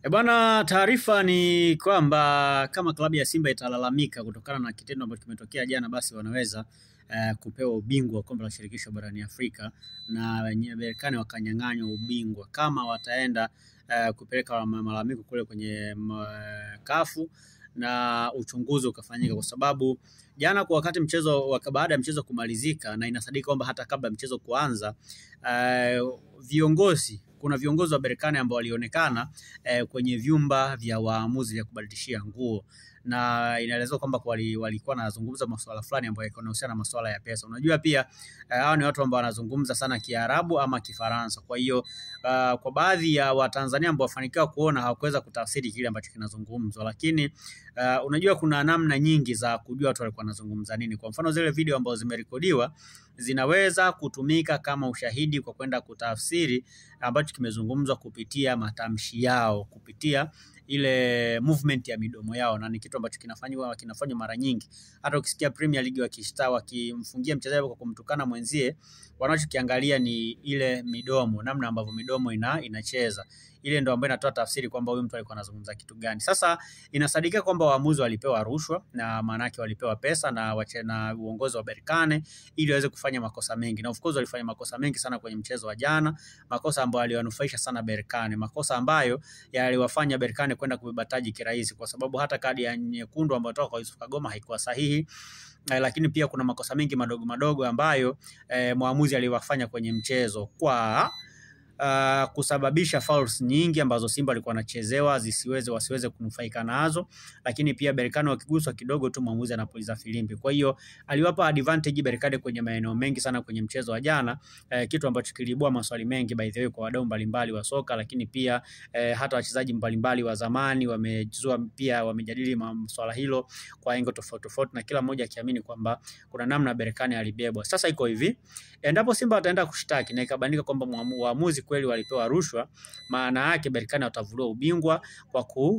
Bwana, taarifa ni kwamba kama klabu ya Simba italalamika kutokana na kitendo ambacho kimetokea jana, basi wanaweza kupewa ubingwa wa kombe la shirikisho barani Afrika na Berkane wakanyang'anywa ubingwa kama wataenda kupeleka malalamiko kule kwenye kafu na uchunguzi ukafanyika, kwa sababu jana kwa wakati baada ya mchezo kumalizika, na inasadiki kwamba hata kabla ya mchezo kuanza kuna viongozi wa Berkane ambao walionekana kwenye vyumba vya waamuzi vya kubadilishia nguo, na inaelezwa kwamba walikuwa wanazungumza masuala fulani ambayo yanahusiana na masuala ya pesa. Unajua pia hao ni watu ambao wanazungumza sana Kiarabu ama Kifaransa. Kwa hiyo kwa baadhi ya Watanzania ambao wafanikiwa kuona hawakuweza kutafsiri kile ambacho kinazungumzwa, lakini unajua kuna namna nyingi za kujua watu walikuwa wanazungumza nini. Kwa mfano zile video ambazo zimerekodiwa zinaweza kutumika kama ushahidi kwa kwenda kutafsiri ambacho kimezungumzwa kupitia matamshi yao, kupitia ile movement ya midomo yao, na ni kitu ambacho kinafanywa mara nyingi. Hata ukisikia Premier League wakimfungia mchezaji kwa kumtukana mwenzie, wanachokiangalia ni ile midomo, namna ambavyo midomo inacheza. Ile ndio ambayo inatoa tafsiri kwamba huyu mtu alikuwa anazungumza kitu gani. Sasa inasadikika kwamba waamuzi walipewa rushwa, na maana yake walipewa pesa na uongozi wa Berkane ili waweze kufanya makosa mengi, na of course walifanya makosa mengi sana kwenye mchezo wa jana, makosa ambayo yaliwanufaisha sana Berkane, makosa ambayo yaliwafanya Berkane kwenda kubeba taji kirahisi, kwa sababu hata kadi ya nyekundu ambayo toka kwa Yusuf Kagoma haikuwa sahihi. Lakini pia kuna makosa mengi madogo ambayo muamuzi aliwafanya kwenye mchezo kwa kusababisha fouls nyingi ambazo Simba alikuwa anachezewa wasiweze kunufaika nazo, lakini pia Berkane wakiguswa kidogo tu muamuzi anapuliza filimbi. Kwa hiyo aliwapa advantage Berkane kwenye maeneo mengi sana kwenye mchezo wa jana, kitu ambacho kilibua maswali mengi by the way kwa wadau mbalimbali wa soka, lakini pia hata wachezaji mbalimbali wa zamani wamejadili masuala hilo kwa engo tofauti, na kila mmoja akiamini kwamba kuna namna Berkane alibebwa. Sasa iko hivi, endapo Simba wataenda kushtaki na ikabainika kwamba waamuzi kweli walipewa rushwa, maana yake Berkane watavuliwa ubingwa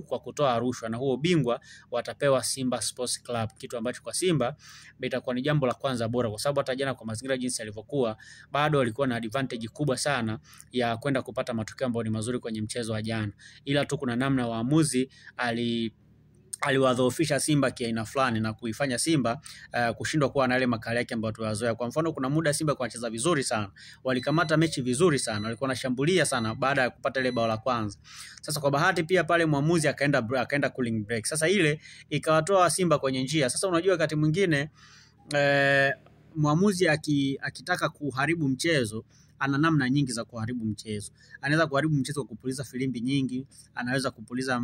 kwa kutoa rushwa, na huo ubingwa watapewa Simba Sports Club, kitu ambacho kwa Simba itakuwa ni jambo la kwanza bora, kwa sababu hata jana kwa mazingira jinsi yalivyokuwa bado walikuwa na advantage kubwa sana ya kwenda kupata matokeo ambayo ni mazuri kwenye mchezo wa jana, ila tu kuna namna waamuzi aliwadhoofisha Simba kiaina fulani na kuifanya Simba kushindwa kuwa na ile makali yake ambayo tuwazoea. Kwa mfano kuna muda Simba kwa wacheza vizuri sana, walikamata mechi vizuri sana, walikuwa wanashambulia sana baada ya kupata ile bao la kwanza. Sasa kwa bahati pia pale muamuzi akaenda cooling break. Sasa ile ikawatoa Simba kwenye njia. Sasa unajua wakati mwingine muamuzi akitaka kuharibu mchezo ana namna nyingi za kuharibu mchezo. Anaweza kuharibu mchezo kwa kupuliza filimbi nyingi, anaweza kupuliza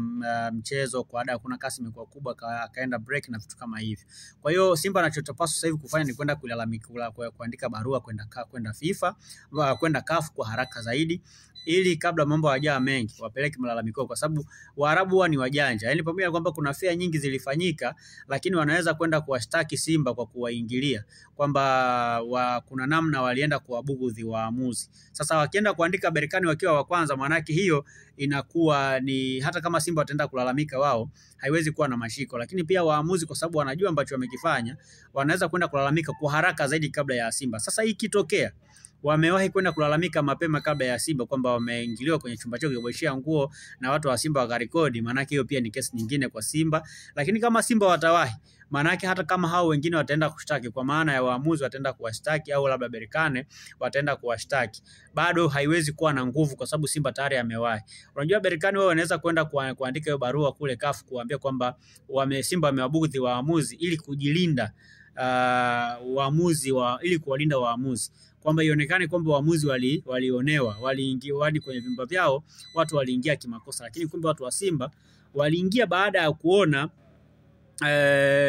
mchezo kwa ada kuna kasi imekuwa kubwa akaenda break na vitu kama hivi. Kwa hiyo Simba anachotapaswa sasa hivi kufanya ni kwenda kulalamika, kuandika barua kwenda FIFA, kwenda CAF kwa haraka zaidi, ili kabla mambo hayajawa mengi wapeleke malalamiko, kwa sababu Waarabu huwa ni wajanja. Yaani pamoja na kwamba kuna fair nyingi zilifanyika, lakini wanaweza kwenda kuwashtaki Simba kwa kuwaingilia kwamba kuna namna walienda kuwabugudhi waamuzi. Sasa wakienda kuandika Berkane wakiwa wa kwanza, maana yake hiyo inakuwa ni hata kama Simba wataenda kulalamika wao haiwezi kuwa na mashiko, lakini pia waamuzi kwa sababu wanajua ambacho wamekifanya wanaweza kwenda kulalamika kwa haraka zaidi kabla ya Simba. Sasa hii kitokea wamewahi kwenda kulalamika mapema kabla ya Simba kwamba wameingiliwa kwenye chumba chao kubadilishia nguo na watu wa Simba wakarekodi, maana yake hiyo pia ni kesi nyingine kwa Simba. Lakini kama Simba watawahi, maana yake hata kama hao wengine wataenda kushtaki, kwa maana ya waamuzi wataenda kuwashtaki au labda Berkane wataenda kuwashtaki, bado haiwezi kuwa na nguvu kwa sababu Simba tayari amewahi. Unajua Berkane wao wanaweza kwenda kuandika hiyo barua kule CAF kuambia kwamba Simba wamewabugudhi waamuzi ili kujilinda ili kuwalinda waamuzi, kwamba ionekane kwamba waamuzi walionewa, waliingia kwenye vyumba vyao, watu waliingia kimakosa, lakini kumbe watu wa Simba waliingia baada ya kuona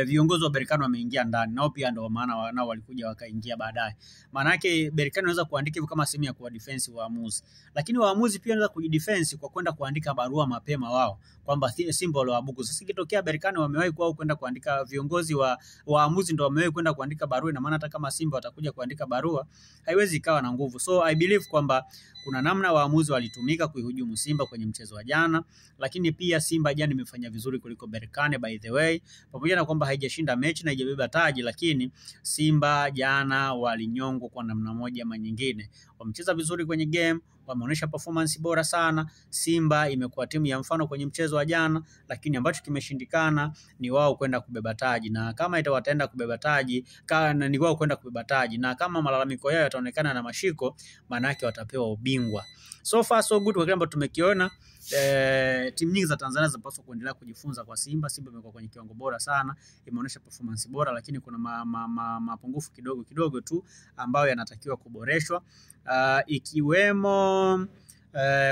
viongozi wa Berkane wameingia ndani, nao pia ndio maana nao walikuja wakaingia baadaye. Maana yake Berkane anaweza kuandika hivyo kama sehemu ya kuwa defense waamuzi, lakini waamuzi pia wanaweza kujidefense kwa kwenda kuandika barua mapema wao kwamba Simba wale wabugu. Sasa ikitokea Berkane wamewahi kwenda kuandika, viongozi wa waamuzi ndio wamewahi kwenda kuandika barua, na maana hata kama Simba watakuja kuandika barua haiwezi ikawa na nguvu. So I believe kwamba kuna namna waamuzi walitumika kuihujumu Simba kwenye mchezo wa jana, lakini pia Simba jana imefanya vizuri kuliko Berkane by the way, pamoja na kwamba haijashinda mechi na haijabeba taji, lakini Simba jana walinyongwa kwa namna moja ama nyingine. Wamecheza vizuri kwenye game, wameonyesha performance bora sana. Simba imekuwa timu ya mfano kwenye mchezo wa jana, lakini ambacho kimeshindikana ni wao kwenda kubeba taji, na kama wataenda kubeba taji ni wao kwenda kubeba taji, na kama malalamiko yao yataonekana na mashiko, maana yake watapewa ubingwa. So far so good kwa kile ambacho tumekiona. Timu nyingi za Tanzania zinapaswa kuendelea kujifunza kwa Simba. Simba imekuwa kwenye kiwango bora sana, imeonyesha performance bora, lakini kuna mapungufu kidogo tu ambayo yanatakiwa kuboreshwa, ikiwemo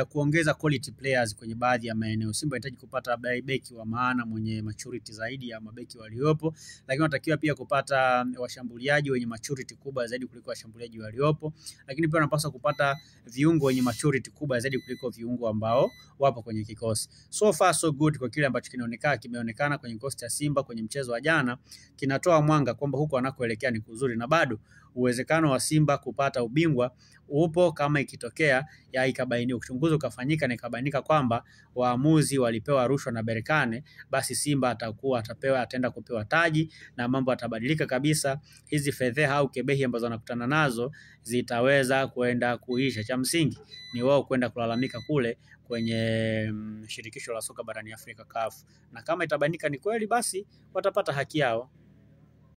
kuongeza quality players kwenye baadhi ya maeneo. Simba inahitaji kupata beki wa maana mwenye maturity zaidi ya mabeki waliopo, lakini wanatakiwa pia kupata washambuliaji wenye maturity kubwa zaidi kuliko washambuliaji waliopo, lakini pia wanapaswa kupata viungo wenye maturity kubwa zaidi kuliko viungo ambao wapo kwenye kikosi. So far so good kwa kile ambacho kimeonekana kwenye kikosi cha Simba kwenye mchezo wa jana, kinatoa mwanga kwamba huko wanakoelekea ni kuzuri, na bado uwezekano wa Simba kupata ubingwa upo kama ikitokea ikabainika, uchunguzi ukafanyika na ikabainika kwamba waamuzi walipewa rushwa na Berkane, basi Simba ataenda kupewa taji na mambo yatabadilika kabisa. Hizi fedheha au kebehi ambazo wanakutana nazo zitaweza kwenda kuisha. Cha msingi ni wao kwenda kulalamika kule kwenye shirikisho la soka barani Afrika CAF, na kama itabainika ni kweli, basi watapata haki yao.